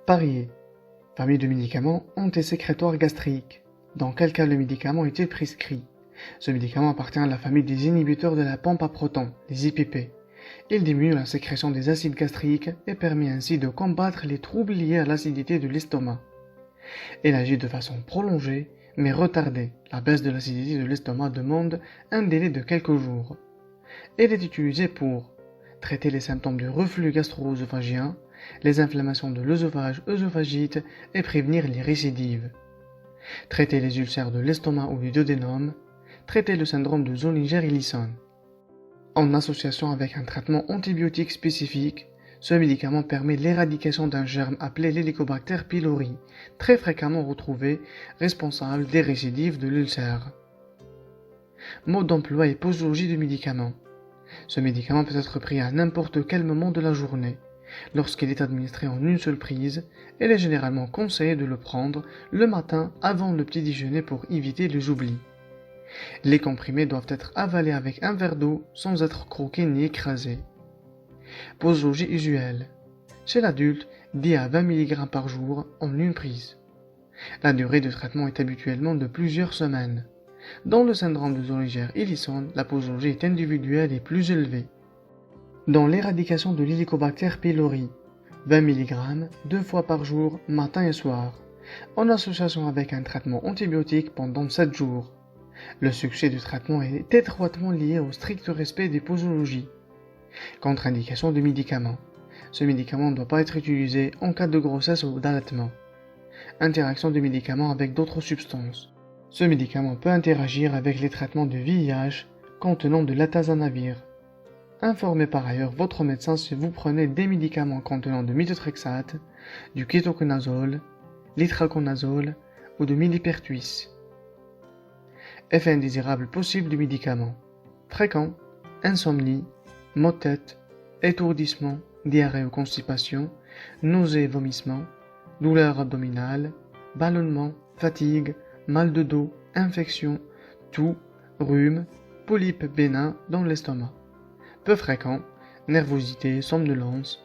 Parier. Famille de médicaments antisécrétoires gastriques. Dans quel cas le médicament est-il prescrit? Ce médicament appartient à la famille des inhibiteurs de la pompe à protons, les IPP. Il diminue la sécrétion des acides gastriques et permet ainsi de combattre les troubles liés à l'acidité de l'estomac. Il agit de façon prolongée, mais retardée. La baisse de l'acidité de l'estomac demande un délai de quelques jours. Il est utilisé pour traiter les symptômes du reflux gastro-œsophagien, les inflammations de l'œsophage, œsophagite et prévenir les récidives. Traiter les ulcères de l'estomac ou du duodénum, traiter le syndrome de Zollinger-Ellison. En association avec un traitement antibiotique spécifique, ce médicament permet l'éradication d'un germe appelé l'Helicobacter pylori, très fréquemment retrouvé, responsable des récidives de l'ulcère. Mode d'emploi et posologie du médicament. Ce médicament peut être pris à n'importe quel moment de la journée. Lorsqu'il est administré en une seule prise, il est généralement conseillé de le prendre le matin avant le petit déjeuner pour éviter les oublis. Les comprimés doivent être avalés avec un verre d'eau sans être croqués ni écrasés. Posologie usuelle. Chez l'adulte, 10 à 20 mg par jour en une prise. La durée de traitement est habituellement de plusieurs semaines. Dans le syndrome de Zollinger-Ellison, la posologie est individuelle et plus élevée. Dans l'éradication de l'Helicobacter pylori, 20 mg 2 fois par jour, matin et soir, en association avec un traitement antibiotique pendant 7 jours. Le succès du traitement est étroitement lié au strict respect des posologies. Contre-indication du médicament. Ce médicament ne doit pas être utilisé en cas de grossesse ou d'allaitement. Interaction du médicament avec d'autres substances. Ce médicament peut interagir avec les traitements de VIH contenant de l'atazanavir. Informez par ailleurs votre médecin si vous prenez des médicaments contenant de méthotrexate, du kétoconazole, l'itraconazole ou de millepertuis. Effet indésirable possible du médicament. Fréquent, insomnie, maux de tête, étourdissement, diarrhée ou constipation, nausées et vomissements, douleurs abdominales, ballonnement, fatigue, mal de dos, infection, toux, rhume, polypes bénins dans l'estomac. Peu fréquent, nervosité, somnolence,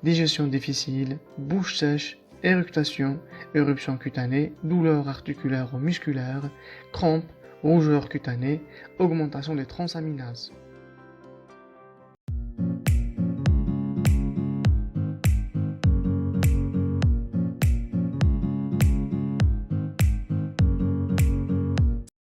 digestion difficile, bouche sèche, éructation, éruption cutanée, douleurs articulaires ou musculaires, crampes, rougeur cutanée, augmentation des transaminases.